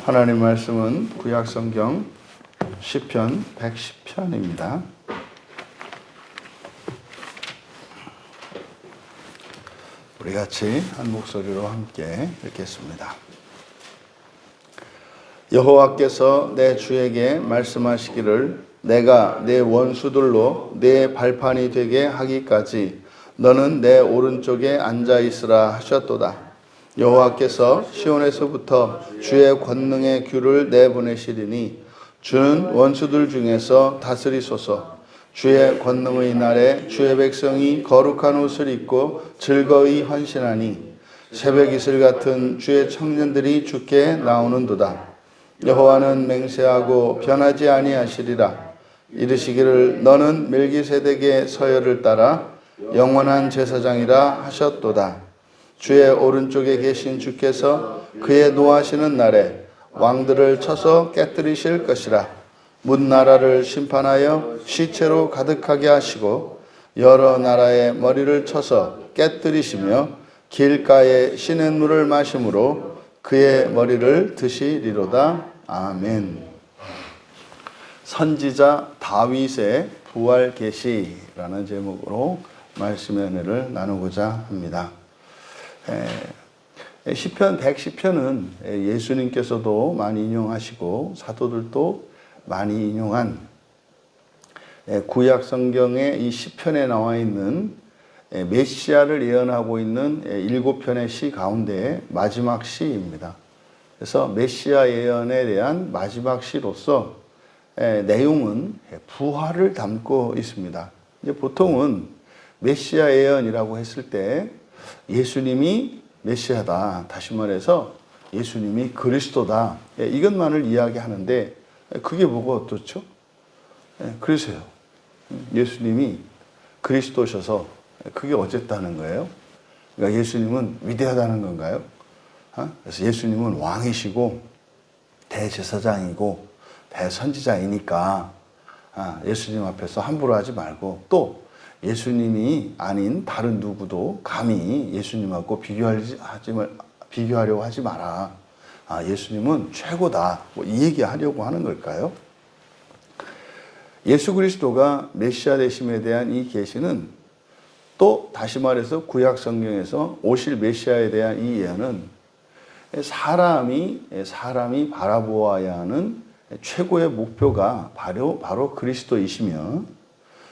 하나님 말씀은 구약 성경 시편 110편입니다. 우리 같이 한 목소리로 함께 읽겠습니다. 여호와께서 내 주에게 말씀하시기를 내가 내 원수들로 내 발판이 되게 하기까지 너는 내 오른쪽에 앉아 있으라 하셨도다. 여호와께서 시온에서부터 주의 권능의 귤을 내보내시리니 주는 원수들 중에서 다스리소서. 주의 권능의 날에 주의 백성이 거룩한 옷을 입고 즐거이 헌신하니 새벽 이슬 같은 주의 청년들이 주께 나오는도다. 여호와는 맹세하고 변하지 아니하시리라. 이르시기를 너는 멜기세덱의 서열을 따라 영원한 제사장이라 하셨도다. 주의 오른쪽에 계신 주께서 그의 노하시는 날에 왕들을 쳐서 깨뜨리실 것이라. 문나라를 심판하여 시체로 가득하게 하시고 여러 나라의 머리를 쳐서 깨뜨리시며 길가에 시냇물을 마심으로 그의 머리를 드시리로다. 아멘. 선지자 다윗의 부활 계시라는 제목으로 말씀의 은혜를 나누고자 합니다. 시편 110편은 예수님께서도 많이 인용하시고 사도들도 많이 인용한 구약 성경의 이 시편에 나와 있는 메시아를 예언하고 있는 7편의 시 가운데 마지막 시입니다. 그래서 메시아 예언에 대한 마지막 시로서 내용은 부활을 담고 있습니다. 이제 보통은 메시아 예언이라고 했을 때 예수님이 메시아다, 다시 말해서 예수님이 그리스도다, 이것만을 이야기하는데 그게 뭐가 어떻죠? 그러세요. 예수님이 그리스도셔서 그게 어쨌다는 거예요? 그러니까 예수님은 위대하다는 건가요? 그래서 예수님은 왕이시고 대제사장이고 대선지자이니까 예수님 앞에서 함부로 하지 말고, 또 예수님이 아닌 다른 누구도 감히 예수님하고 비교하려고 하지 마라. 예수님은 최고다. 이 얘기하려고 하는 걸까요? 예수 그리스도가 메시아 되심에 대한 이 계시는, 또 다시 말해서 구약 성경에서 오실 메시아에 대한 이 예언은 사람이 바라보아야 하는 최고의 목표가 바로 그리스도이시며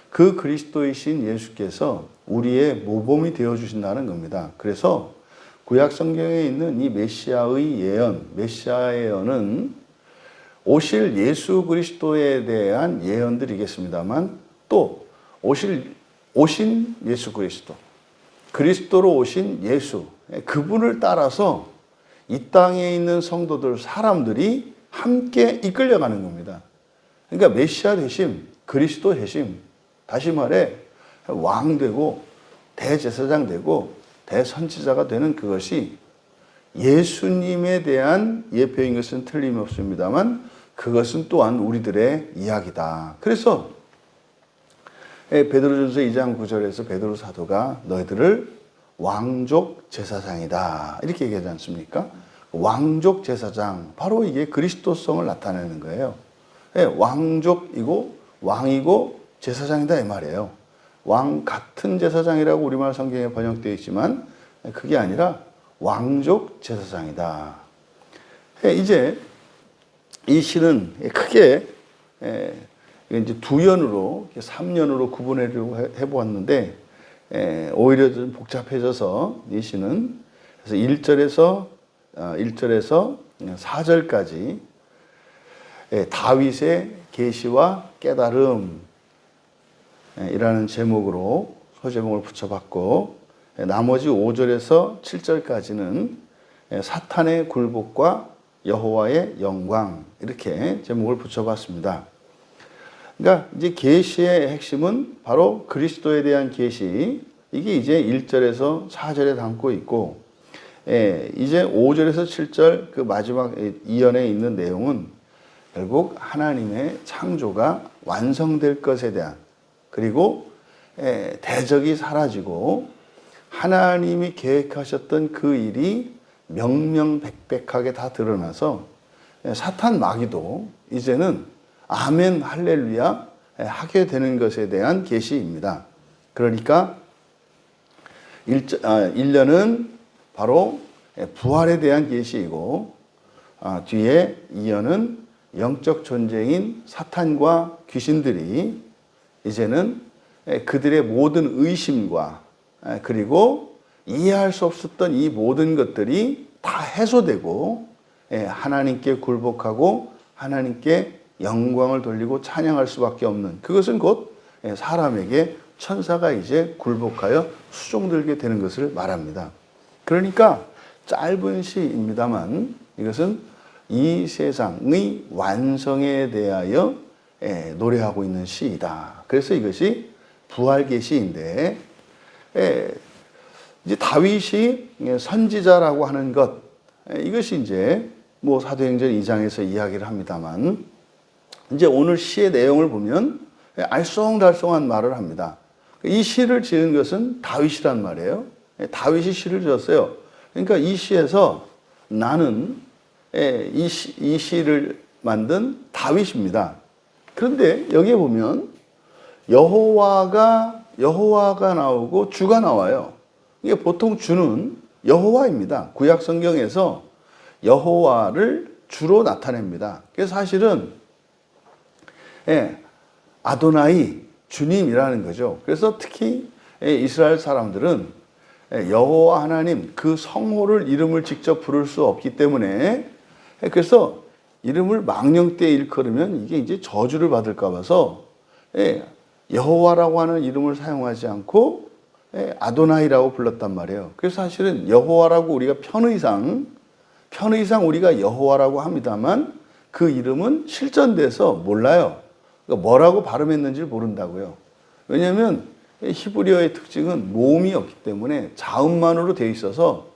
그 그리스도이신 예수께서 우리의 모범이 되어주신다는 겁니다. 그래서 구약 성경에 있는 이 메시아의 예언, 메시아의 예언은 오실 예수 그리스도에 대한 예언들이겠습니다만, 또 오신 예수 그리스도, 그리스도로 오신 예수, 그분을 따라서 이 땅에 있는 성도들, 사람들이 함께 이끌려가는 겁니다. 그러니까 메시아 되심, 그리스도 되심, 다시 말해 왕 되고 대제사장 되고 대선지자가 되는 그것이 예수님에 대한 예표인 것은 틀림없습니다만 그것은 또한 우리들의 이야기다. 그래서 베드로전서 2장 9절에서 베드로 사도가 너희들을 왕족 제사장이다 이렇게 얘기하지 않습니까? 왕족 제사장, 바로 이게 그리스도성을 나타내는 거예요. 왕족이고 왕이고 제사장이다 이 말이에요. 왕 같은 제사장이라고 우리말 성경에 번역되어 있지만 그게 아니라 왕족 제사장이다. 이제 이 시는 크게 이제 두 연으로, 3년으로 구분하려고 해보았는데 오히려 좀 복잡해져서 이 시는, 그래서 1절에서 4절까지 다윗의 계시와 깨달음 이라는 제목으로 소제목을 붙여봤고, 나머지 5절에서 7절까지는 사탄의 굴복과 여호와의 영광 이렇게 제목을 붙여봤습니다. 그러니까 이제 계시의 핵심은 바로 그리스도에 대한 계시, 이게 이제 1절에서 4절에 담고 있고, 이제 5절에서 7절 그 마지막 이연에 있는 내용은 결국 하나님의 창조가 완성될 것에 대한, 그리고 대적이 사라지고 하나님이 계획하셨던 그 일이 명명백백하게 다 드러나서 사탄 마귀도 이제는 아멘 할렐루야 하게 되는 것에 대한 계시입니다. 그러니까 1년은 바로 부활에 대한 계시이고 뒤에 2년은 영적 존재인 사탄과 귀신들이 이제는 그들의 모든 의심과 그리고 이해할 수 없었던 이 모든 것들이 다 해소되고 하나님께 굴복하고 하나님께 영광을 돌리고 찬양할 수밖에 없는, 그것은 곧 사람에게 천사가 이제 굴복하여 수종들게 되는 것을 말합니다. 그러니까 짧은 시입니다만 이것은 이 세상의 완성에 대하여 노래하고 있는 시이다. 그래서 이것이 부활계시인데, 이제 다윗이 선지자라고 하는 것, 이것이 이제 뭐 사도행전 2장에서 이야기를 합니다만, 이제 오늘 시의 내용을 보면 알쏭달쏭한 말을 합니다. 이 시를 지은 것은 다윗이란 말이에요. 다윗이 시를 지었어요. 그러니까 이 시에서 나는 이 시를 만든 다윗입니다. 그런데 여기에 보면 여호와가 나오고 주가 나와요. 이게 보통 주는 여호와입니다. 구약 성경에서 여호와를 주로 나타냅니다. 그래서 사실은 아도나이, 주님이라는 거죠. 그래서 특히 이스라엘 사람들은 여호와 하나님 그 성호를 이름을 직접 부를 수 없기 때문에, 그래서 이름을 망령되이 일컬으면 이게 이제 저주를 받을까 봐서 여호와라고 하는 이름을 사용하지 않고 아도나이라고 불렀단 말이에요. 그래서 사실은 여호와라고 우리가 편의상 우리가 여호와라고 합니다만 그 이름은 실전돼서 몰라요. 그러니까 뭐라고 발음했는지를 모른다고요. 왜냐하면 히브리어의 특징은 모음이 없기 때문에 자음만으로 되어 있어서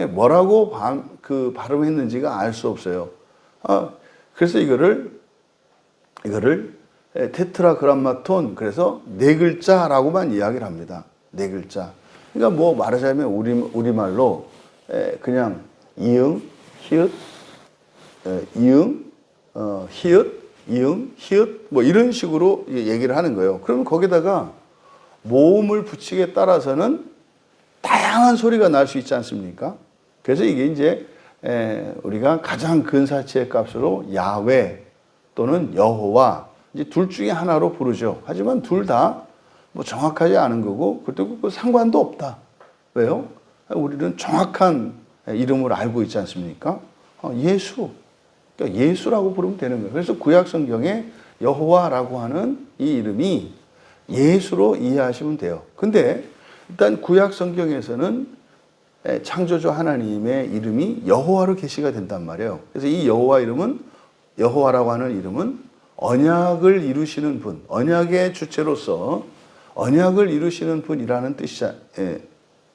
뭐라고 발음했는지가 알 수 없어요. 그래서 이거를 테트라그람마톤, 그래서 네 글자라고만 이야기를 합니다. 네 글자. 그러니까 뭐 말하자면 우리말로 그냥 이응, 히읗, 이응, 히읗 뭐 이런 식으로 얘기를 하는 거예요. 그러면 거기다가 모음을 붙이기에 따라서는 다양한 소리가 날 수 있지 않습니까? 그래서 이게 이제 우리가 가장 근사치의 값으로 야훼 또는 여호와, 이제 둘 중에 하나로 부르죠. 하지만 둘 다 뭐 정확하지 않은 거고, 그리고 그 상관도 없다. 왜요? 우리는 정확한 이름을 알고 있지 않습니까? 예수. 그러니까 예수라고 부르면 되는 거예요. 그래서 구약 성경에 여호와라고 하는 이 이름이 예수로 이해하시면 돼요. 근데 일단 구약 성경에서는 창조주 하나님의 이름이 여호와로 계시가 된단 말이에요. 그래서 이 여호와라고 하는 이름은 언약을 이루시는 분, 언약의 주체로서 언약을 이루시는 분이라는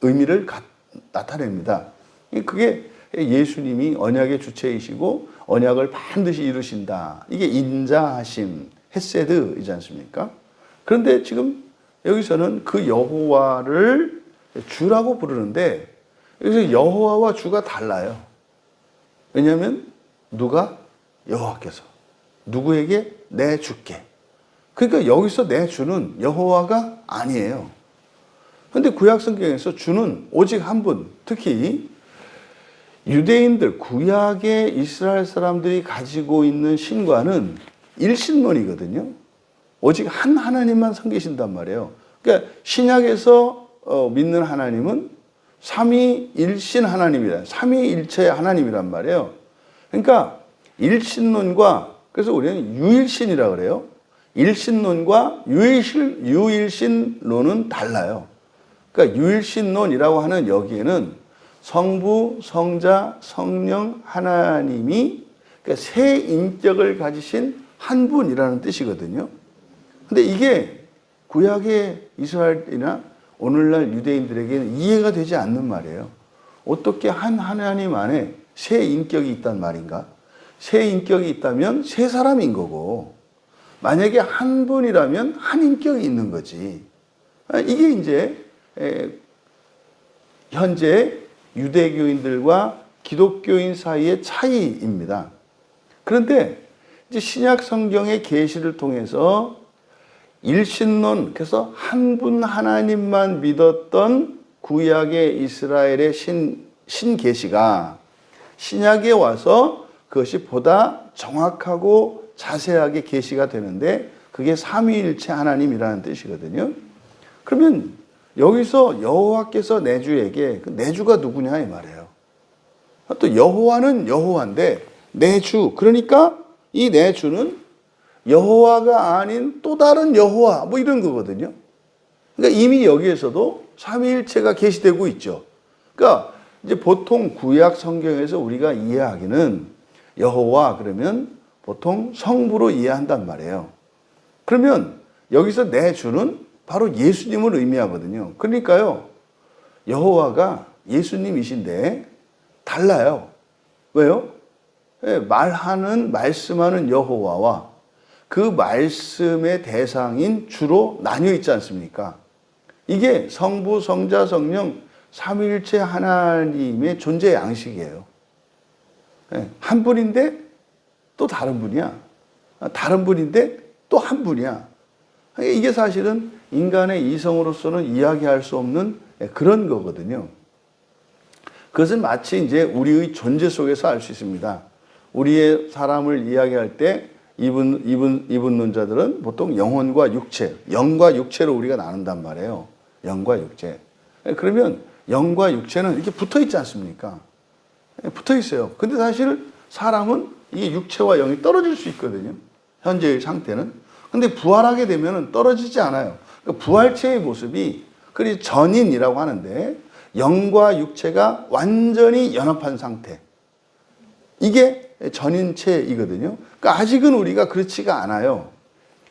의미를 나타냅니다. 그게 예수님이 언약의 주체이시고 언약을 반드시 이루신다. 이게 인자하심, 헤세드이지 않습니까? 그런데 지금 여기서는 그 여호와를 주라고 부르는데, 여기서 여호와와 주가 달라요. 왜냐하면 누가? 여호와께서 누구에게? 내 주께. 그러니까 여기서 내 주는 여호와가 아니에요. 그런데 구약 성경에서 주는 오직 한 분, 특히 유대인들, 구약의 이스라엘 사람들이 가지고 있는 신과는 일신론이거든요. 오직 한 하나님만 섬기신단 말이에요. 그러니까 신약에서 믿는 하나님은 삼위일신 하나님이란, 삼위일체의 하나님이란 말이에요. 그러니까 일신론과, 그래서 우리는 유일신이라고 그래요. 일신론과 유일신론은 달라요. 그러니까 유일신론이라고 하는 여기에는 성부, 성자, 성령 하나님이, 그러니까 세 인격을 가지신 한 분이라는 뜻이거든요. 근데 이게 구약의 이스라엘이나 오늘날 유대인들에게는 이해가 되지 않는 말이에요. 어떻게 한 하나님 안에 세 인격이 있단 말인가? 세 인격이 있다면 세 사람인 거고, 만약에 한 분이라면 한 인격이 있는 거지. 이게 이제 현재 유대교인들과 기독교인 사이의 차이입니다. 그런데 이제 신약 성경의 계시를 통해서 일신론, 그래서 한 분 하나님만 믿었던 구약의 이스라엘의 신계시가 신약에 와서 그것이 보다 정확하고 자세하게 계시가 되는데 그게 삼위일체 하나님이라는 뜻이거든요. 그러면 여기서 여호와께서 내주에게, 그 내주가 누구냐 이 말이에요. 또 여호와는 여호와인데 내주, 그러니까 이 내주는 여호와가 아닌 또 다른 여호와 뭐 이런 거거든요. 그러니까 이미 여기에서도 삼위일체가 계시되고 있죠. 그러니까 이제 보통 구약 성경에서 우리가 이해하기는 여호와 그러면 보통 성부로 이해한단 말이에요. 그러면 여기서 내주는 바로 예수님을 의미하거든요. 그러니까요, 여호와가 예수님이신데 달라요. 왜요? 말씀하는 여호와와 그 말씀의 대상인 주로 나뉘어 있지 않습니까? 이게 성부, 성자, 성령 삼위일체 하나님의 존재 양식이에요. 한 분인데 또 다른 분이야. 다른 분인데 또 한 분이야. 이게 사실은 인간의 이성으로서는 이야기할 수 없는 그런 거거든요. 그것은 마치 이제 우리의 존재 속에서 알 수 있습니다. 우리의 사람을 이야기할 때 이분론자들은 보통 영혼과 육체, 영과 육체로 우리가 나눈단 말이에요. 영과 육체. 그러면 영과 육체는 이렇게 붙어 있지 않습니까? 붙어 있어요. 근데 사실 사람은 이게 육체와 영이 떨어질 수 있거든요. 현재의 상태는. 근데 부활하게 되면 떨어지지 않아요. 그러니까 부활체의 모습이, 그리 전인이라고 하는데 영과 육체가 완전히 연합한 상태. 이게 전인체이거든요. 그러니까 아직은 우리가 그렇지가 않아요.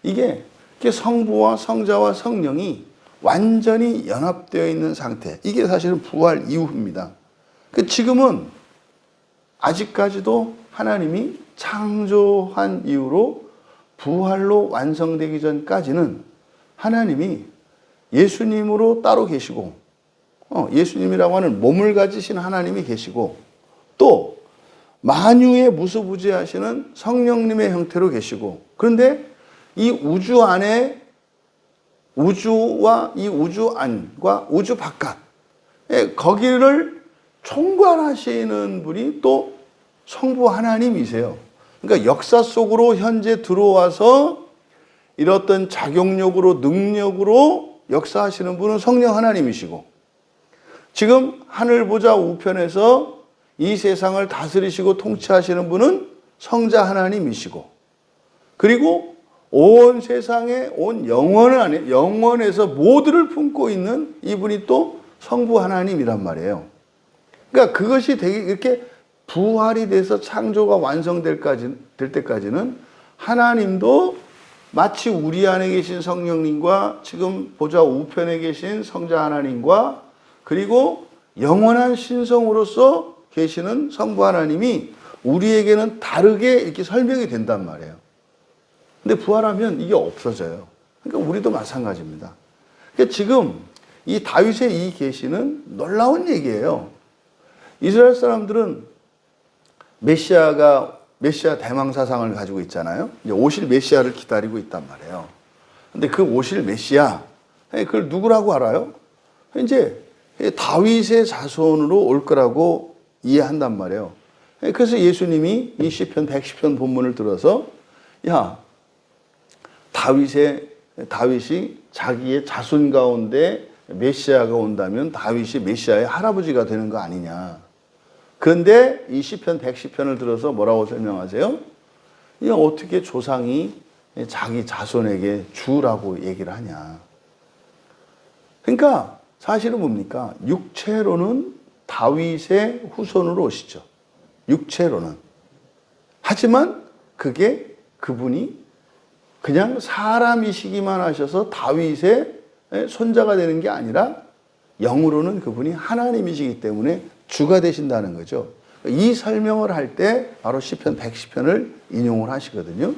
이게 성부와 성자와 성령이 완전히 연합되어 있는 상태. 이게 사실은 부활 이후입니다. 지금은 아직까지도 하나님이 창조한 이후로 부활로 완성되기 전까지는 하나님이 예수님으로 따로 계시고, 예수님이라고 하는 몸을 가지신 하나님이 계시고, 또 만유에 무수부지하시는 성령님의 형태로 계시고, 그런데 이 우주 안에 우주와 이 우주 안과 우주 바깥, 거기를 총괄하시는 분이 또 성부 하나님이세요. 그러니까 역사 속으로 현재 들어와서 이런 작용력으로, 능력으로 역사하시는 분은 성령 하나님이시고, 지금 하늘 보좌 우편에서 이 세상을 다스리시고 통치하시는 분은 성자 하나님이시고, 그리고 온 세상에 온 영원에서 모두를 품고 있는 이분이 또 성부 하나님이란 말이에요. 그러니까 그것이 되게 이렇게 부활이 돼서 창조가 완성될 때까지는 하나님도 마치 우리 안에 계신 성령님과 지금 보좌 우편에 계신 성자 하나님과 그리고 영원한 신성으로서 계시는 성부 하나님이 우리에게는 다르게 이렇게 설명이 된단 말이에요. 근데 부활하면 이게 없어져요. 그러니까 우리도 마찬가지입니다. 그러니까 지금 이 다윗의 이 계시는 놀라운 얘기예요. 이스라엘 사람들은 메시아 대망사상을 가지고 있잖아요. 이제 오실 메시아를 기다리고 있단 말이에요. 근데 그 오실 메시아, 그걸 누구라고 알아요? 이제 다윗의 자손으로 올 거라고 이해한단 말이에요. 그래서 예수님이 이 시편 110편 본문을 들어서, 야, 다윗이 자기의 자손 가운데 메시아가 온다면 다윗이 메시아의 할아버지가 되는 거 아니냐. 그런데 이 시편 110편을 들어서 뭐라고 설명하세요? 그냥 어떻게 조상이 자기 자손에게 주라고 얘기를 하냐. 그러니까 사실은 뭡니까? 육체로는 다윗의 후손으로 오시죠. 육체로는. 하지만 그분이 그냥 사람이시기만 하셔서 다윗의 손자가 되는 게 아니라 영으로는 그분이 하나님이시기 때문에 주가 되신다는 거죠. 이 설명을 할 때 바로 시편 110편을 인용을 하시거든요.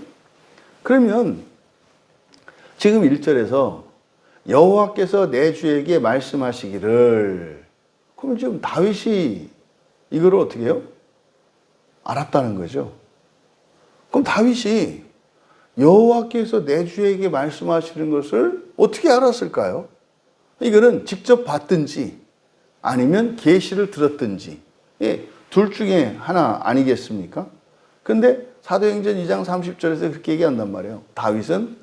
그러면 지금 1절에서 여호와께서 내 주에게 말씀하시기를, 그럼 지금 다윗이 이걸 어떻게 해요? 알았다는 거죠. 그럼 다윗이 여호와께서 내 주에게 말씀하시는 것을 어떻게 알았을까요? 이거는 직접 봤든지 아니면 계시를 들었든지, 예, 둘 중에 하나 아니겠습니까? 근데 사도행전 2장 30절에서 그렇게 얘기한단 말이에요. 다윗은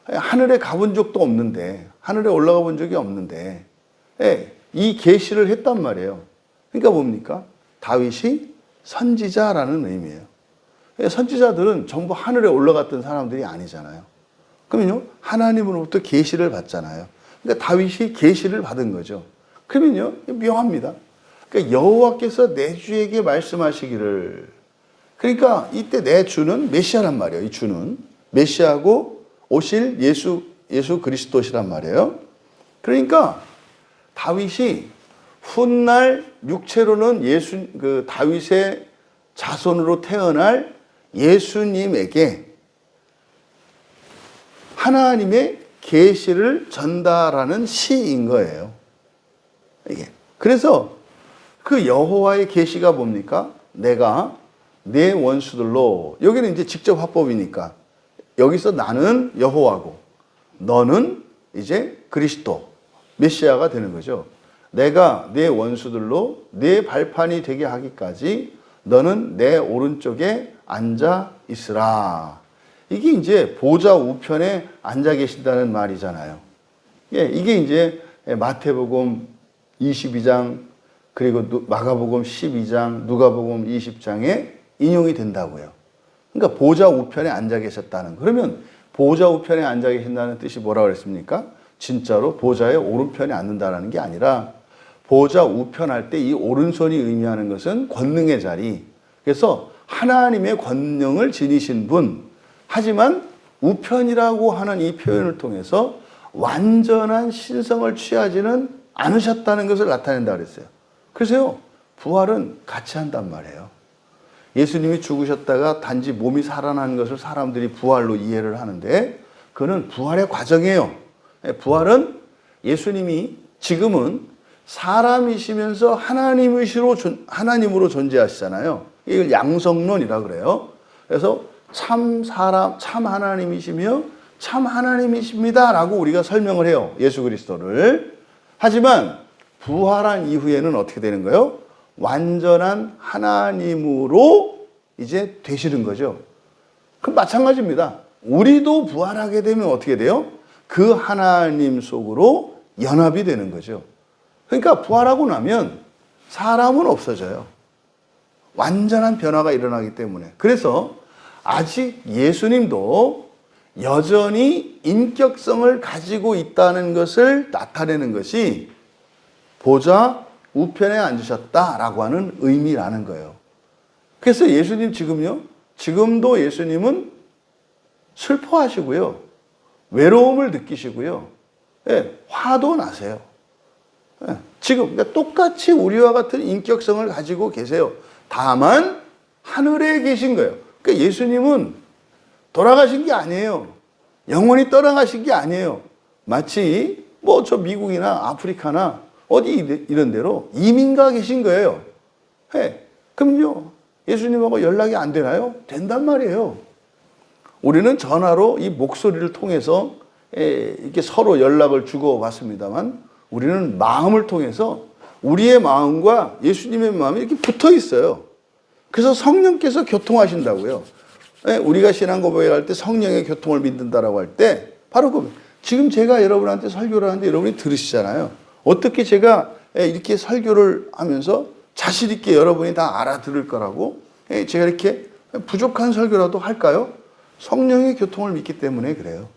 하늘에 가본 적도 없는데, 하늘에 올라가 본 적이 없는데, 예, 이 계시를 했단 말이에요. 그러니까 뭡니까? 다윗이 선지자라는 의미예요. 선지자들은 전부 하늘에 올라갔던 사람들이 아니잖아요. 그러면요, 하나님으로부터 계시를 받잖아요. 그러니까 다윗이 계시를 받은 거죠. 그러면요, 묘합니다. 그러니까 여호와께서 내 주에게 말씀하시기를. 그러니까 이때 내 주는 메시아란 말이에요. 이 주는 메시아고 오실 예수 그리스도시란 말이에요. 그러니까 다윗이 훗날 육체로는 다윗의 자손으로 태어날 예수님에게 하나님의 계시를 전달하는 시인 거예요. 이게. 그래서 그 여호와의 계시가 뭡니까? 내가 내 원수들로, 여기는 이제 직접 화법이니까 여기서 나는 여호와고 너는 이제 그리스도 메시아가 되는 거죠. 내가 내 원수들로 내 발판이 되게 하기까지 너는 내 오른쪽에 앉아 있으라. 이게 이제 보좌 우편에 앉아 계신다는 말이잖아요. 예, 이게 이제 마태복음 22장 그리고 마가복음 12장 누가복음 20장에 인용이 된다고요. 그러니까 보좌 우편에 앉아 계셨다는 거. 그러면 보좌 우편에 앉아 계신다는 뜻이 뭐라고 그랬습니까? 진짜로 보좌의 오른편에 앉는다는 게 아니라 보좌 우편 할 때 이 오른손이 의미하는 것은 권능의 자리. 그래서 하나님의 권능을 지니신 분. 하지만 우편이라고 하는 이 표현을 통해서 완전한 신성을 취하지는 않으셨다는 것을 나타낸다 그랬어요. 그래서요, 부활은 같이 한단 말이에요. 예수님이 죽으셨다가 단지 몸이 살아난 것을 사람들이 부활로 이해를 하는데 그거는 부활의 과정이에요. 부활은 예수님이 지금은 사람이시면서 하나님으로 존재하시잖아요. 이걸 양성론이라 그래요. 그래서 참 사람, 참 하나님이시며 참 하나님이십니다 라고 우리가 설명을 해요. 예수 그리스도를. 하지만 부활한 이후에는 어떻게 되는 거예요? 완전한 하나님으로 이제 되시는 거죠. 그럼 마찬가지입니다. 우리도 부활하게 되면 어떻게 돼요? 그 하나님 속으로 연합이 되는 거죠. 그러니까 부활하고 나면 사람은 없어져요. 완전한 변화가 일어나기 때문에. 그래서 아직 예수님도 여전히 인격성을 가지고 있다는 것을 나타내는 것이 보좌 우편에 앉으셨다라고 하는 의미라는 거예요. 그래서 예수님 지금도 예수님은 슬퍼하시고요. 외로움을 느끼시고요. 예, 화도 나세요. 예, 지금 그러니까 똑같이 우리와 같은 인격성을 가지고 계세요. 다만 하늘에 계신 거예요. 그러니까 예수님은 돌아가신 게 아니에요. 영원히 떠나가신 게 아니에요. 마치 뭐 저 미국이나 아프리카나 어디 이런 데로 이민가 계신 거예요. 예, 그럼요. 예수님하고 연락이 안 되나요? 된단 말이에요. 우리는 전화로 이 목소리를 통해서 이렇게 서로 연락을 주고받습니다만 우리는 마음을 통해서 우리의 마음과 예수님의 마음이 이렇게 붙어 있어요. 그래서 성령께서 교통하신다고요. 우리가 신앙 고백할 때 성령의 교통을 믿는다라고 할 때 바로 지금 제가 여러분한테 설교를 하는데 여러분이 들으시잖아요. 어떻게 제가 이렇게 설교를 하면서 자신 있게 여러분이 다 알아들을 거라고 제가 이렇게 부족한 설교라도 할까요? 성령의 교통을 믿기 때문에 그래요.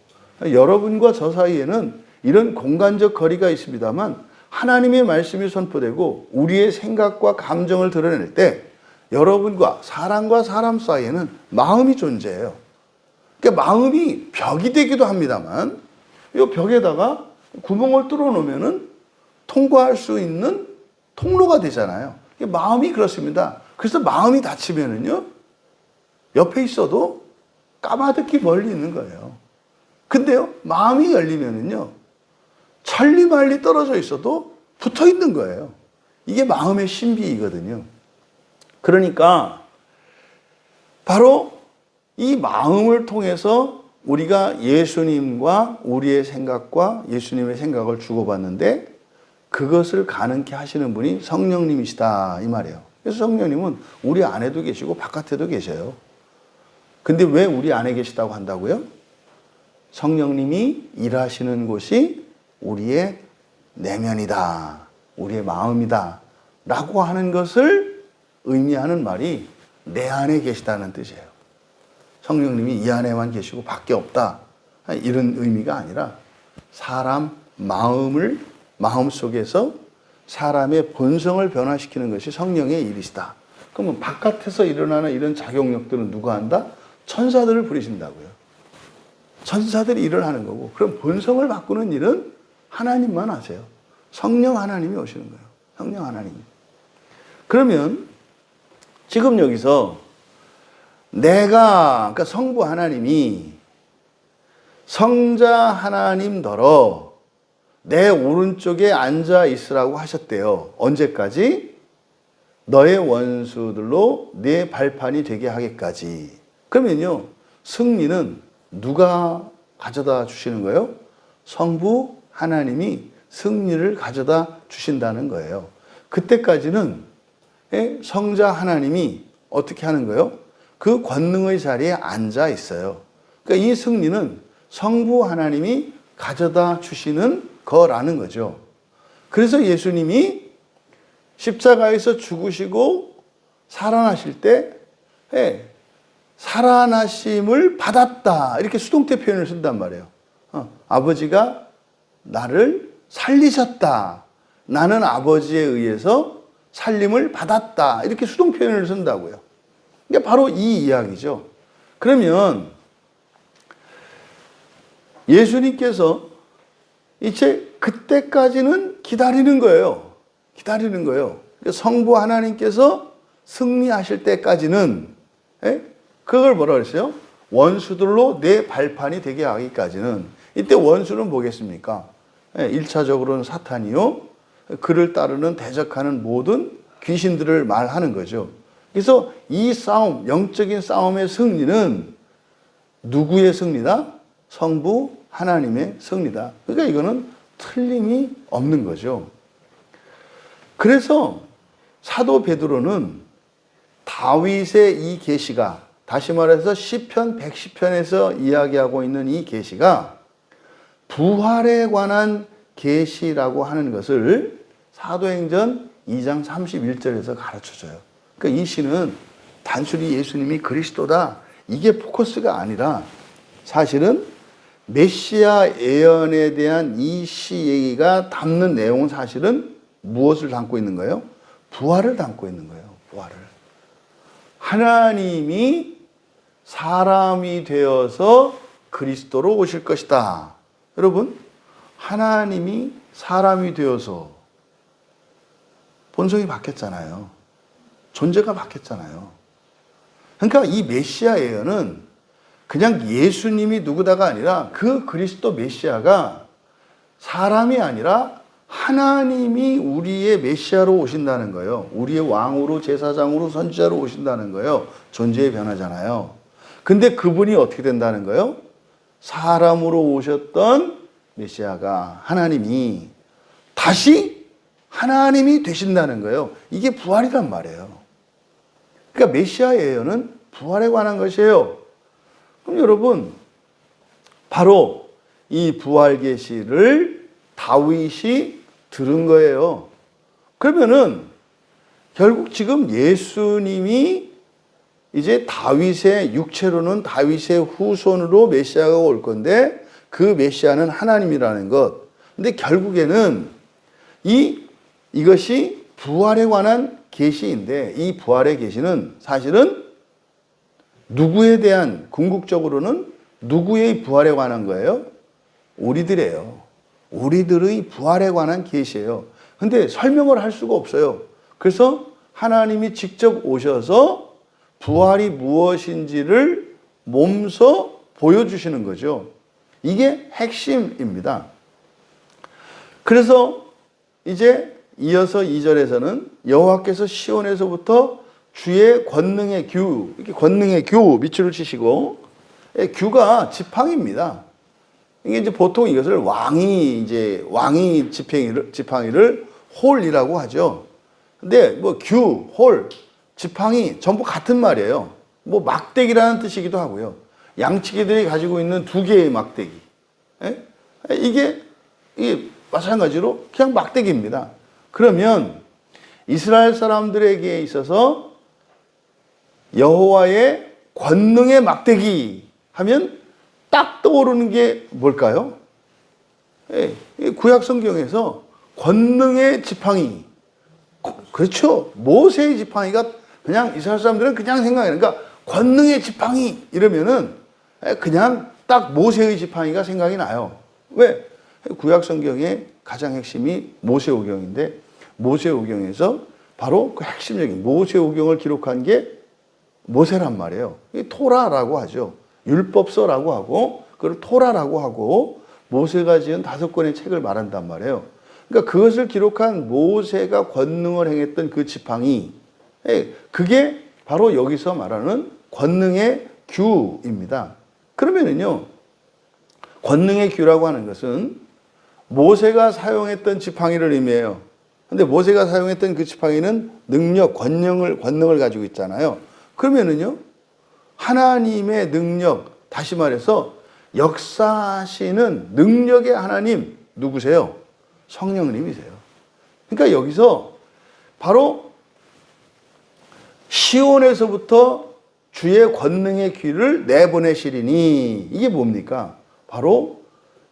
여러분과 저 사이에는 이런 공간적 거리가 있습니다만 하나님의 말씀이 선포되고 우리의 생각과 감정을 드러낼 때 여러분과 사람 사이에는 마음이 존재해요. 그러니까 마음이 벽이 되기도 합니다만 이 벽에다가 구멍을 뚫어 놓으면은 통과할 수 있는 통로가 되잖아요. 마음이 그렇습니다. 그래서 마음이 닫히면은요, 옆에 있어도 까마득히 멀리 있는 거예요. 근데요, 마음이 열리면은요, 천리말리 떨어져 있어도 붙어 있는 거예요. 이게 마음의 신비이거든요. 그러니까 바로 이 마음을 통해서 우리가 예수님과 우리의 생각과 예수님의 생각을 주고받는데 그것을 가능케 하시는 분이 성령님이시다 이 말이에요. 그래서 성령님은 우리 안에도 계시고 바깥에도 계셔요. 근데 왜 우리 안에 계시다고 한다고요? 성령님이 일하시는 곳이 우리의 내면이다. 우리의 마음이다. 라고 하는 것을 의미하는 말이 내 안에 계시다는 뜻이에요. 성령님이 이 안에만 계시고 밖에 없다. 이런 의미가 아니라 사람 마음 속에서 사람의 본성을 변화시키는 것이 성령의 일이시다. 그러면 바깥에서 일어나는 이런 작용력들은 누가 한다? 천사들을 부리신다고요. 천사들이 일을 하는 거고, 그럼 본성을 바꾸는 일은 하나님만 하세요. 성령 하나님이 오시는 거예요. 성령 하나님이. 그러면 지금 여기서 그러니까 성부 하나님이 성자 하나님더러 내 오른쪽에 앉아 있으라고 하셨대요. 언제까지? 너의 원수들로 내 발판이 되게 하기까지. 그러면요, 승리는 누가 가져다 주시는 거예요? 성부 하나님이 승리를 가져다 주신다는 거예요. 그때까지는 성자 하나님이 어떻게 하는 거예요? 그 권능의 자리에 앉아 있어요. 그러니까 이 승리는 성부 하나님이 가져다 주시는 거라는 거죠. 그래서 예수님이 십자가에서 죽으시고 살아나실 때 살아나심을 받았다. 이렇게 수동태 표현을 쓴단 말이에요. 아버지가 나를 살리셨다. 나는 아버지에 의해서 살림을 받았다. 이렇게 수동 표현을 쓴다고요. 이게 바로 이 이야기죠. 그러면 예수님께서 이제 그때까지는 기다리는 거예요. 기다리는 거예요. 성부 하나님께서 승리하실 때까지는 그걸 뭐라 그랬어요? 원수들로 내 발판이 되게 하기까지는. 이때 원수는 뭐겠습니까? 1차적으로는 사탄이요. 그를 따르는 대적하는 모든 귀신들을 말하는 거죠. 그래서 이 싸움, 영적인 싸움의 승리는 누구의 승리다? 성부 하나님의 승리다. 그러니까 이거는 틀림이 없는 거죠. 그래서 사도 베드로는 다윗의 이 계시가, 다시 말해서 시편 110편에서 이야기하고 있는 이 계시가 부활에 관한 계시라고 하는 것을 사도행전 2장 31절에서 가르쳐줘요. 그러니까 이 시는 단순히 예수님이 그리스도다, 이게 포커스가 아니라 사실은 메시아 예언에 대한 이 시 얘기가 담는 내용은 사실은 무엇을 담고 있는 거예요? 부활을 담고 있는 거예요. 부활을. 하나님이 사람이 되어서 그리스도로 오실 것이다. 여러분, 하나님이 사람이 되어서 본성이 바뀌었잖아요. 존재가 바뀌었잖아요. 그러니까 이 메시아 예언은 그냥 예수님이 누구다가 아니라 그 그리스도 메시아가 사람이 아니라 하나님이 우리의 메시아로 오신다는 거예요. 우리의 왕으로, 제사장으로, 선지자로 오신다는 거예요. 존재의 변화잖아요. 근데 그분이 어떻게 된다는 거예요? 사람으로 오셨던 메시아가, 하나님이 다시 하나님이 되신다는 거예요. 이게 부활이란 말이에요. 그러니까 메시아 예언은 부활에 관한 것이에요. 그럼 여러분, 바로 이 부활 계시를 다윗이 들은 거예요. 그러면은 결국 지금 예수님이 이제 다윗의 육체로는 다윗의 후손으로 메시아가 올 건데 그 메시아는 하나님이라는 것. 근데 결국에는 이것이 부활에 관한 계시인데 이 부활의 계시는 사실은 누구에 대한, 궁극적으로는 누구의 부활에 관한 거예요? 우리들이에요. 우리들의 부활에 관한 계시예요. 근데 설명을 할 수가 없어요. 그래서 하나님이 직접 오셔서 부활이 무엇인지를 몸소 보여주시는 거죠. 이게 핵심입니다. 그래서 이제 이어서 2절에서는 여호와께서 시온에서부터 주의 권능의 규, 이렇게 권능의 규 밑줄을 치시고, 규가 지팡이입니다. 이게 이제 보통 이것을 왕이 지팡이를 홀이라고 하죠. 근데 뭐 규, 홀, 지팡이 전부 같은 말이에요. 뭐 막대기라는 뜻이기도 하고요. 양치기들이 가지고 있는 두 개의 막대기. 이게 마찬가지로 그냥 막대기입니다. 그러면 이스라엘 사람들에게 있어서 여호와의 권능의 막대기 하면 딱 떠오르는 게 뭘까요? 구약 성경에서 권능의 지팡이. 그렇죠. 모세의 지팡이가 그냥 이스라엘 사람들은 그냥 생각해요. 그러니까 권능의 지팡이 이러면은 그냥 딱 모세의 지팡이가 생각이 나요. 왜? 구약 성경의 가장 핵심이 모세오경인데 모세오경에서 바로 그 핵심적인 모세오경을 기록한 게 모세란 말이에요. 토라라고 하죠. 율법서라고 하고 그걸 토라라고 하고 모세가 지은 5권의 책을 말한단 말이에요. 그러니까 그것을 기록한 모세가 권능을 행했던 그 지팡이, 그게 바로 여기서 말하는 권능의 규입니다. 그러면은요, 권능의 규라고 하는 것은 모세가 사용했던 지팡이를 의미해요. 근데 모세가 사용했던 그 지팡이는 능력, 권능을 가지고 있잖아요. 그러면은요, 하나님의 능력, 다시 말해서 역사하시는 능력의 하나님 누구세요? 성령님이세요. 그러니까 여기서 바로 시온에서부터 주의 권능의 귀를 내보내시리니 이게 뭡니까? 바로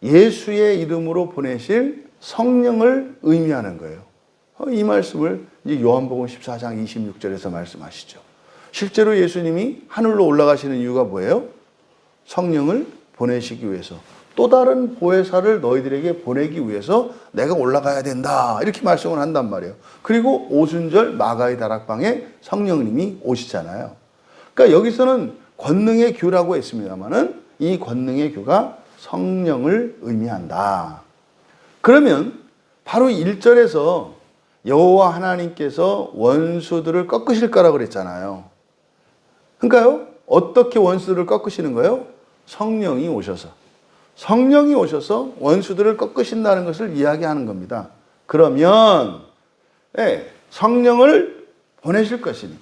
예수의 이름으로 보내실 성령을 의미하는 거예요. 이 말씀을 이제 요한복음 14장 26절에서 말씀하시죠. 실제로 예수님이 하늘로 올라가시는 이유가 뭐예요? 성령을 보내시기 위해서, 또 다른 보혜사를 너희들에게 보내기 위해서 내가 올라가야 된다 이렇게 말씀을 한단 말이에요. 그리고 오순절 마가의 다락방에 성령님이 오시잖아요. 그러니까 여기서는 권능의 규라고 했습니다만은 이 권능의 규가 성령을 의미한다. 그러면 바로 1절에서 여호와 하나님께서 원수들을 꺾으실 거라고 그랬잖아요. 그러니까요, 어떻게 원수들을 꺾으시는 거예요? 성령이 오셔서 원수들을 꺾으신다는 것을 이야기하는 겁니다. 그러면 성령을 보내실 것이니,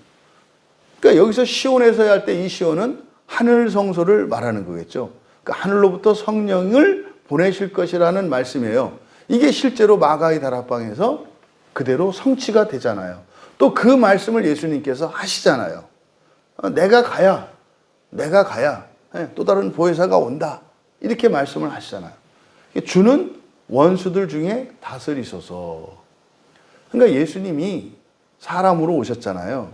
그러니까 여기서 시온에서 할 때 이 시온은 하늘 성소를 말하는 거겠죠. 그러니까 하늘로부터 성령을 보내실 것이라는 말씀이에요. 이게 실제로 마가의 다락방에서 그대로 성취가 되잖아요. 또 그 말씀을 예수님께서 하시잖아요. 내가 가야 또 다른 보혜사가 온다 이렇게 말씀을 하시잖아요. 주는 원수들 중에 다스리소서. 그러니까 예수님이 사람으로 오셨잖아요.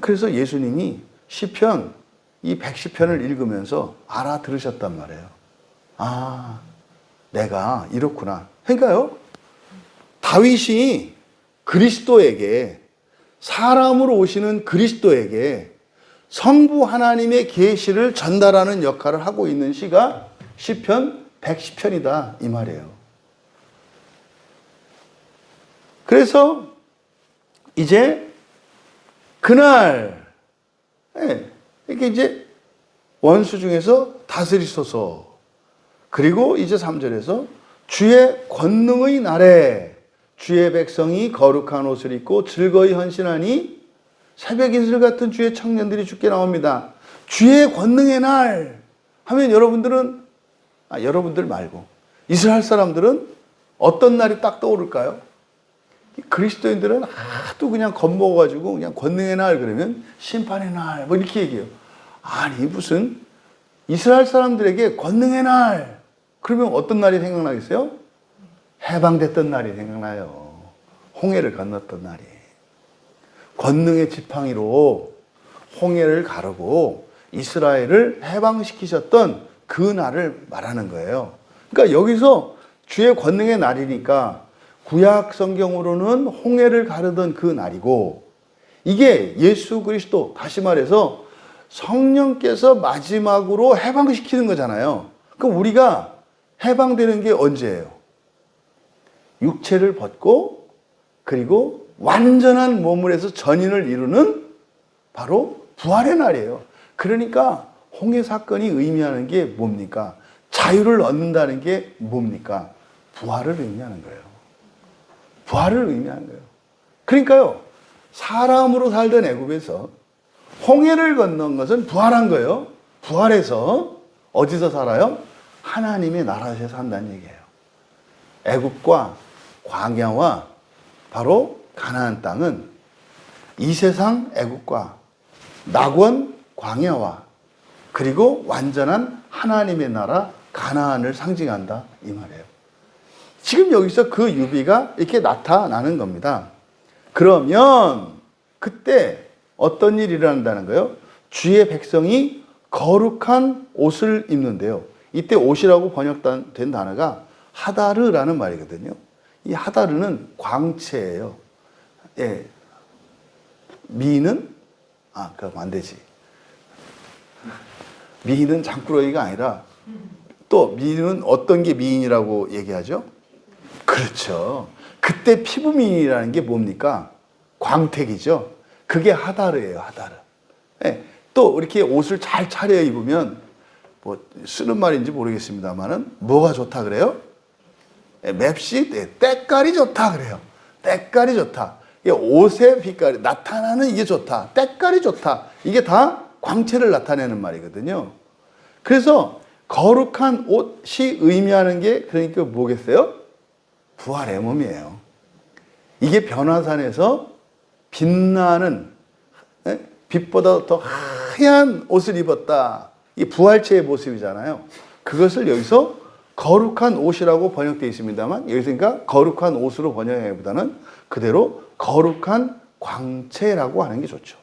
그래서 예수님이 시편 이 110편을 읽으면서 알아들으셨단 말이에요. 아, 내가 이렇구나. 그러니까요, 다윗이 그리스도에게, 사람으로 오시는 그리스도에게 성부 하나님의 계시를 전달하는 역할을 하고 있는 시가 시편 110편이다 이 말이에요. 그래서 이제 그날 이렇게 이제 원수 중에서 다스리소서. 그리고 이제 3절에서 주의 권능의 날에 주의 백성이 거룩한 옷을 입고 즐거이 헌신하니 새벽 이슬 같은 주의 청년들이 주께 나옵니다. 주의 권능의 날 하면 여러분들 말고 이스라엘 사람들은 어떤 날이 딱 떠오를까요? 그리스도인들은 하도 그냥 겁먹어가지고 그냥 권능의 날 그러면 심판의 날 뭐 이렇게 얘기해요. 아니 무슨 이스라엘 사람들에게 권능의 날 그러면 어떤 날이 생각나겠어요? 해방됐던 날이 생각나요. 홍해를 건넜던 날이. 권능의 지팡이로 홍해를 가르고 이스라엘을 해방시키셨던 그 날을 말하는 거예요. 그러니까 여기서 주의 권능의 날이니까 구약 성경으로는 홍해를 가르던 그 날이고, 이게 예수 그리스도, 다시 말해서 성령께서 마지막으로 해방시키는 거잖아요. 그럼 우리가 해방되는 게 언제예요? 육체를 벗고 그리고 완전한 몸을 해서 전인을 이루는 바로 부활의 날이에요. 그러니까 홍해 사건이 의미하는 게 뭡니까? 자유를 얻는다는 게 뭡니까? 부활을 의미하는 거예요. 부활을 의미하는 거예요. 그러니까요, 사람으로 살던 애굽에서 홍해를 건넌 것은 부활한 거예요. 부활해서 어디서 살아요? 하나님의 나라에서 산다는 얘기예요. 애굽과 광야와 바로 가나안 땅은 이 세상 애굽과 낙원 광야와 그리고 완전한 하나님의 나라 가나안을 상징한다 이 말이에요. 지금 여기서 그 유비가 이렇게 나타나는 겁니다. 그러면 그때 어떤 일이 일어난다는 거예요? 주의 백성이 거룩한 옷을 입는데요. 이때 옷이라고 번역된 단어가 하다르라는 말이거든요. 이 하다르는 광채예요. 예. 미는 그럼 안 되지. 미인은 장꾸러기가 아니라 또 미인은 어떤 게 미인이라고 얘기하죠? 그렇죠. 그때 피부 미인이라는 게 뭡니까? 광택이죠. 그게 하다르예요, 하다르. 네. 또 이렇게 옷을 잘 차려 입으면 뭐 쓰는 말인지 모르겠습니다만은 뭐가 좋다 그래요? 네, 맵시 때깔이 좋다 그래요. 때깔이 좋다. 옷의 빛깔이 나타나는 이게 좋다. 때깔이 좋다. 이게 다 광채를 나타내는 말이거든요. 그래서 거룩한 옷이 의미하는 게 그러니까 뭐겠어요? 부활의 몸이에요. 이게 변화산에서 빛나는 빛보다 더 하얀 옷을 입었다. 이게 부활체의 모습이잖아요. 그것을 여기서 거룩한 옷이라고 번역되어 있습니다만 여기서 그러니까 거룩한 옷으로 번역하기보다는 그대로 거룩한 광채라고 하는 게 좋죠.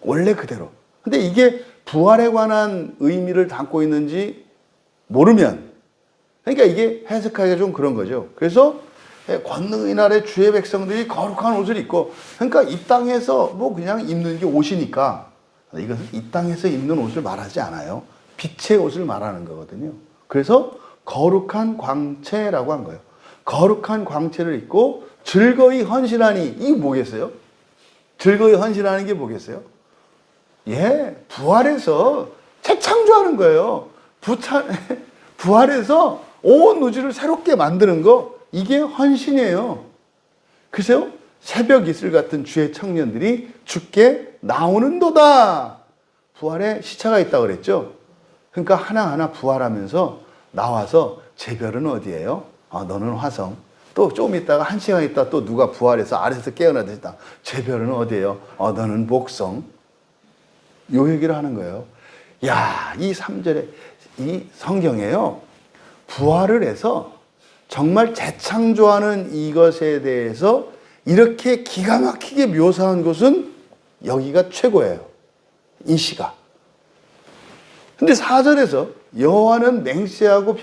원래 그대로. 근데 이게 부활에 관한 의미를 담고 있는지 모르면 그러니까 이게 해석하기가 좀 그런 거죠. 그래서 권능의 날에 주의 백성들이 거룩한 옷을 입고 그러니까 이 땅에서 뭐 그냥 입는 게 옷이니까 이것은 이 땅에서 입는 옷을 말하지 않아요. 빛의 옷을 말하는 거거든요. 그래서 거룩한 광채라고 한 거예요. 거룩한 광채를 입고 즐거이 헌신하니 이게 뭐겠어요? 즐거이 헌신하는 게 뭐겠어요? 예, 부활해서 재창조하는 거예요. 부활해서 온 우주를 새롭게 만드는 거 이게 헌신이에요. 글쎄요, 새벽 이슬 같은 주의 청년들이 주께 나오는도다. 부활에 시차가 있다고 그랬죠. 그러니까 하나하나 부활하면서 나와서 제 별은 어디예요? 너는 화성. 또 좀 있다가 한 시간 있다 또 누가 부활해서 아래에서 깨어나듯다. 제 별은 어디예요? 너는 목성. 요 얘기를 하는 거예요. 야, 이 3절에 이 성경에요. 부활을 해서 정말 재창조하는 이것에 대해서 이렇게 기가 막히게 묘사한 것은 여기가 최고예요. 이 시가. 근데 4절에서 여호와는 맹세하고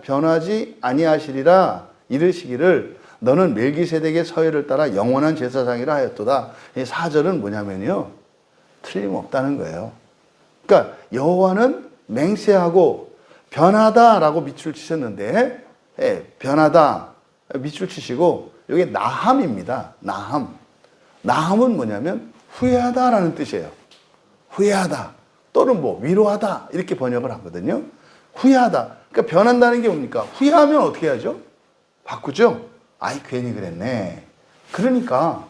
변하지 아니하시리라 이르시기를 너는 멜기세덱의 서열을 따라 영원한 제사장이라 하였도다. 이 4절은 뭐냐면요. 틀림없다는 거예요. 그러니까 여호와는 맹세하고 변하다라고 밑줄 치셨는데 변하다 밑줄 치시고 여기 나함입니다. 나함은 뭐냐면 후회하다라는 뜻이에요. 후회하다 또는 뭐 위로하다 이렇게 번역을 하거든요. 후회하다. 그러니까 변한다는 게 뭡니까? 후회하면 어떻게 하죠? 바꾸죠? 아이 괜히 그랬네. 그러니까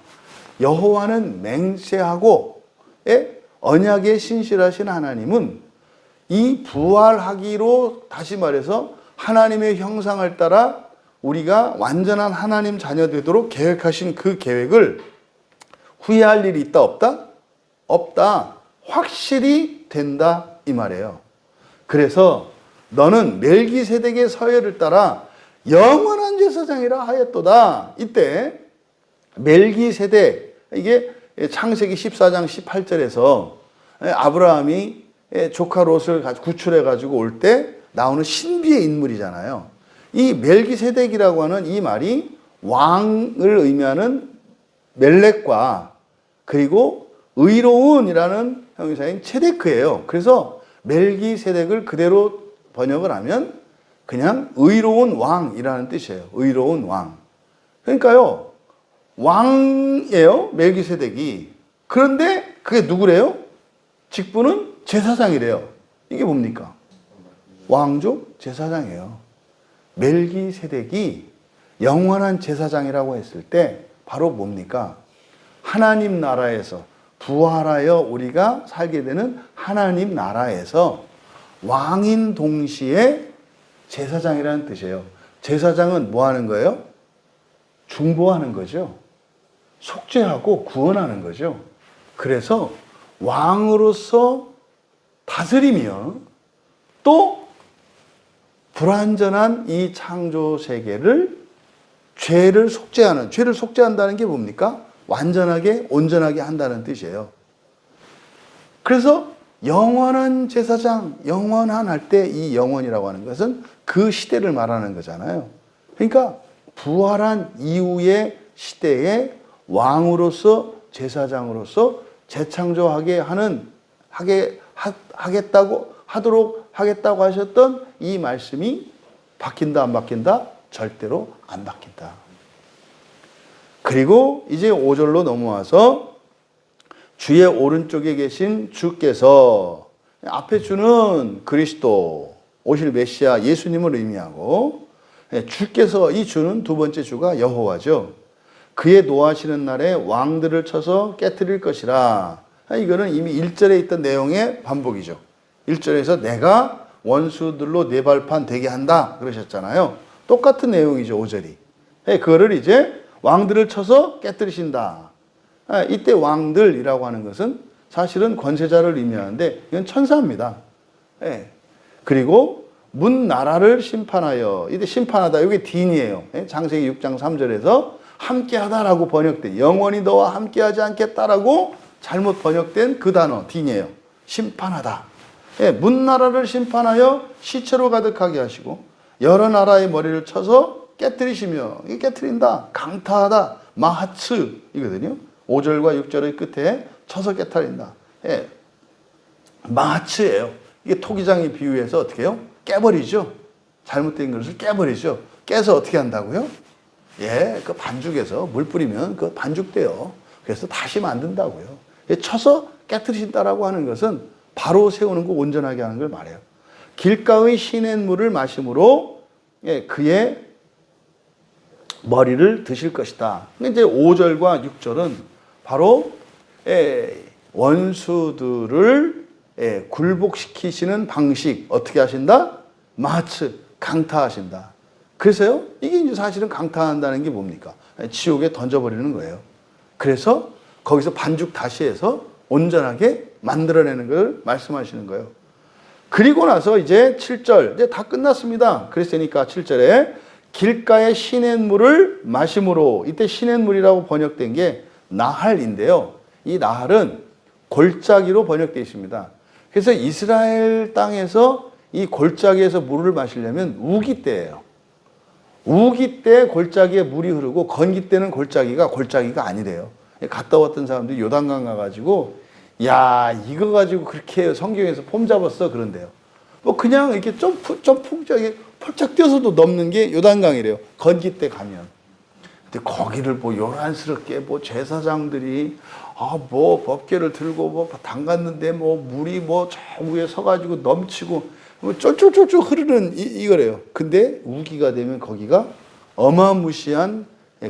여호와는 맹세하고 언약에 신실하신 하나님은 이 부활하기로 다시 말해서 하나님의 형상을 따라 우리가 완전한 하나님 자녀 되도록 계획하신 그 계획을 후회할 일이 있다 없다? 없다. 확실히 된다 이 말이에요. 그래서 너는 멜기세덱의 서열을 따라 영원한 제사장이라 하였도다. 이때 멜기세덱 이게 창세기 14장 18절에서 아브라함이 조카 롯을 구출해 가지고 올 때 나오는 신비의 인물이잖아요. 이 멜기세덱이라고 하는 이 말이 왕을 의미하는 멜렉과 그리고 의로운이라는 형용사인 체데크예요. 그래서 멜기세덱을 그대로 번역을 하면 그냥 의로운 왕이라는 뜻이에요. 의로운 왕. 그러니까요. 왕이에요. 멜기세덱이. 그런데 그게 누구래요? 직분은 제사장이래요. 이게 뭡니까? 왕족 제사장이에요. 멜기세덱이 영원한 제사장이라고 했을 때 바로 뭡니까? 하나님 나라에서 부활하여 우리가 살게 되는 하나님 나라에서 왕인 동시에 제사장이라는 뜻이에요. 제사장은 뭐 하는 거예요? 중보하는 거죠. 속죄하고 구원하는 거죠. 그래서 왕으로서 다스리며 또 불완전한 이 창조 세계를 죄를 속죄한다는 게 뭡니까? 완전하게 온전하게 한다는 뜻이에요. 그래서 영원한 제사장, 영원한 할 때 이 영원이라고 하는 것은 그 시대를 말하는 거잖아요. 그러니까 부활한 이후의 시대에 왕으로서 제사장으로서 재창조하게 하도록 하겠다고 하셨던 이 말씀이 바뀐다 안 바뀐다? 절대로 안 바뀐다. 그리고 이제 5절로 넘어와서 주의 오른쪽에 계신 주께서, 앞에 주는 그리스도, 오실 메시아 예수님을 의미하고, 주께서, 이 주는 두 번째 주가 여호와죠. 그의 노하시는 날에 왕들을 쳐서 깨트릴 것이라. 이거는 이미 1절에 있던 내용의 반복이죠. 1절에서 내가 원수들로 네 발판 되게 한다 그러셨잖아요. 똑같은 내용이죠, 5절이. 그거를 이제 왕들을 쳐서 깨뜨리신다. 이때 왕들이라고 하는 것은 사실은 권세자를 의미하는데 이건 천사입니다. 그리고 문 나라를 심판하여, 이때 심판하다, 이게 딘이에요. 창세기 6장 3절에서 함께하다라고 번역된, 영원히 너와 함께하지 않겠다라고 잘못 번역된 그 단어 딘이에요. 심판하다. 문 나라를 심판하여 시체로 가득하게 하시고 여러 나라의 머리를 쳐서 깨뜨리시며, 이게 깨뜨린다, 강타하다, 마하츠 이거든요. 5절과 6절의 끝에 쳐서 깨뜨린다. 마하츠예요. 이게 토기장에 비유해서 어떻게 해요? 깨버리죠. 잘못된 것을 깨버리죠. 깨서 어떻게 한다고요? 그 반죽에서 물 뿌리면 그 반죽돼요. 그래서 다시 만든다고요. 쳐서 깨뜨리신다라고 하는 것은 바로 세우는 거, 온전하게 하는 걸 말해요. 길가의 시냇물을 마심으로 그의 머리를 드실 것이다. 이제 5절과 6절은 바로 원수들을 굴복시키시는 방식, 어떻게 하신다? 마츠, 강타하신다. 그래서요, 이게 이제 사실은 강타한다는 게 뭡니까? 지옥에 던져버리는 거예요. 그래서 거기서 반죽 다시 해서 온전하게 만들어내는 걸 말씀하시는 거예요. 그리고 나서 이제 7절, 이제 다 끝났습니다. 그랬으니까 7절에 길가의 시냇물을 마심으로, 이때 시냇물이라고 번역된 게 나할인데요. 이 나할은 골짜기로 번역되어 있습니다. 그래서 이스라엘 땅에서 이 골짜기에서 물을 마시려면 우기 때예요. 우기 때 골짜기에 물이 흐르고 건기 때는 골짜기가 아니래요. 갔다 왔던 사람들이 요단강 가가지고 야, 이거 가지고 그렇게 성경에서 폼 잡았어 그런데요. 뭐 그냥 이렇게 점프하게 펄쩍 뛰어서도 넘는 게 요단강이래요. 건기 때 가면. 근데 거기를 뭐 요란스럽게 뭐 제사장들이 뭐 법궤를 들고 뭐 담갔는데 뭐 물이 뭐 저 위에 서가지고 넘치고 뭐 쫄쫄쫄쫄 흐르는 이거래요. 근데 우기가 되면 거기가 어마무시한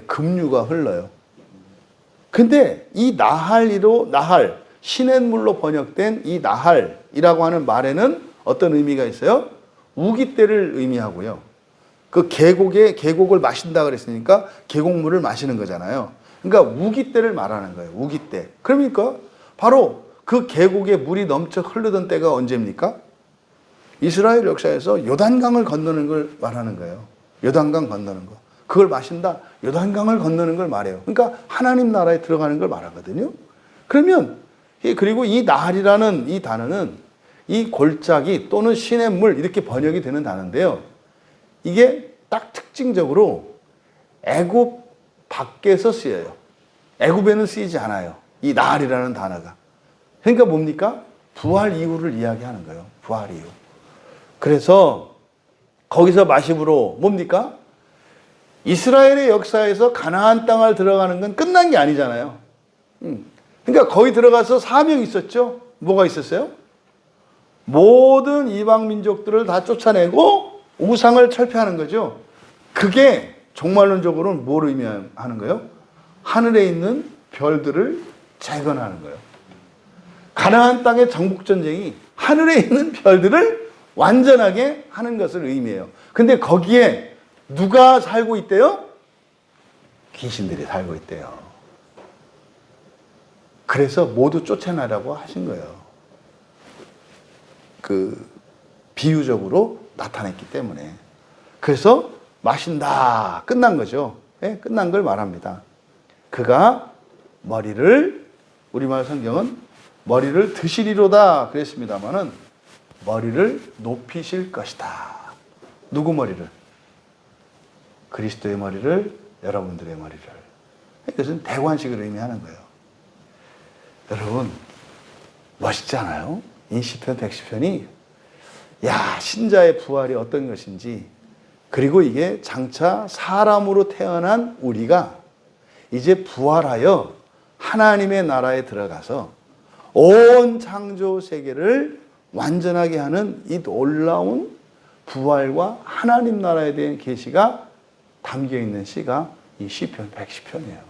급류가 흘러요. 근데 이 나할, 시냇물로 번역된 이 나할이라고 하는 말에는 어떤 의미가 있어요? 우기 때를 의미하고요. 그 계곡을 마신다 그랬으니까 계곡물을 마시는 거잖아요. 그러니까 우기 때를 말하는 거예요. 우기 때. 그러니까 바로 그 계곡에 물이 넘쳐 흐르던 때가 언제입니까? 이스라엘 역사에서 요단강을 건너는 걸 말하는 거예요. 요단강 건너는 거. 그걸 마신다. 요단강을 건너는 걸 말해요. 그러니까 하나님 나라에 들어가는 걸 말하거든요. 그러면 그리고 이 나할이라는 이 단어는 이 골짜기 또는 시냇물 이렇게 번역이 되는 단어인데요. 이게 딱 특징적으로 애굽 밖에서 쓰여요. 애굽에는 쓰이지 않아요. 이 나할이라는 단어가. 그러니까 뭡니까? 부활 이후를 이야기하는 거예요. 부활 이후. 그래서 거기서 마심으로 뭡니까? 이스라엘의 역사에서 가나안 땅을 들어가는 건 끝난 게 아니잖아요. 그러니까 거기 들어가서 사명이 있었죠. 뭐가 있었어요? 모든 이방 민족들을 다 쫓아내고 우상을 철폐하는 거죠. 그게 종말론적으로는 뭘 의미하는 거예요? 하늘에 있는 별들을 재건하는 거예요. 가나안 땅의 정복전쟁이 하늘에 있는 별들을 완전하게 하는 것을 의미해요. 근데 거기에 누가 살고 있대요? 귀신들이 살고 있대요. 그래서 모두 쫓아내라고 하신 거예요. 비유적으로 나타냈기 때문에. 그래서 마신다. 끝난 거죠. 네? 끝난 걸 말합니다. 그가 머리를, 우리말 성경은 머리를 드시리로다 그랬습니다만은 머리를 높이실 것이다. 누구 머리를? 그리스도의 머리를, 여러분들의 머리를. 이것은 대관식을 의미하는 거예요. 여러분, 멋있지 않아요? 이 시편 110편이 야, 신자의 부활이 어떤 것인지, 그리고 이게 장차 사람으로 태어난 우리가 이제 부활하여 하나님의 나라에 들어가서 온 창조 세계를 완전하게 하는 이 놀라운 부활과 하나님 나라에 대한 계시가 담겨 있는 시가 이 시편 110편이에요.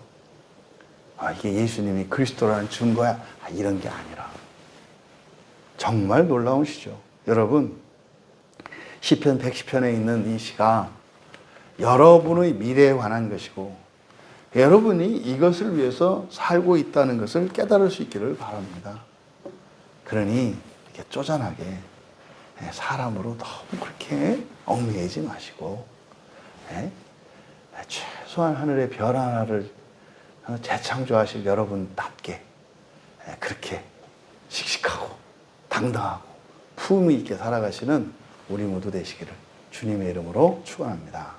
이게 예수님이 그리스도라는 증거야. 이런 게 아니라 정말 놀라운 시죠. 여러분, 시편 110편에 있는 이 시가 여러분의 미래에 관한 것이고 여러분이 이것을 위해서 살고 있다는 것을 깨달을 수 있기를 바랍니다. 그러니 이렇게 쪼잔하게 사람으로 너무 그렇게 얽매이지 마시고 최소한 하늘의 별 하나를 재창조하실 여러분답게 그렇게 씩씩하고 당당하고 품위 있게 살아가시는 우리 모두 되시기를 주님의 이름으로 축원합니다.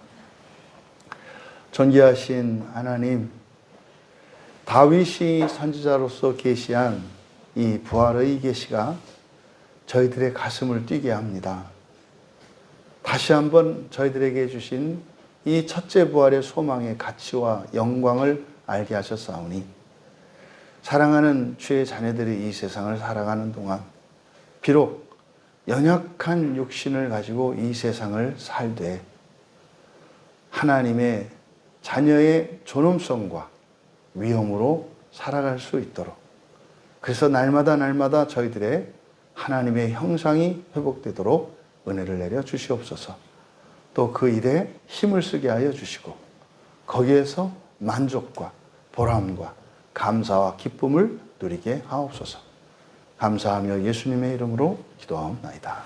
존귀하신 하나님, 다윗이 선지자로서 계시한 이 부활의 계시가 저희들의 가슴을 뛰게 합니다. 다시 한번 저희들에게 주신 이 첫째 부활의 소망의 가치와 영광을 알게 하셨사오니 사랑하는 주의 자녀들이 이 세상을 살아가는 동안 비록 연약한 육신을 가지고 이 세상을 살되 하나님의 자녀의 존엄성과 위엄으로 살아갈 수 있도록, 그래서 날마다 저희들의 하나님의 형상이 회복되도록 은혜를 내려 주시옵소서. 또 그 일에 힘을 쓰게 하여 주시고 거기에서 만족과 보람과 감사와 기쁨을 누리게 하옵소서. 감사하며 예수님의 이름으로 기도하옵나이다.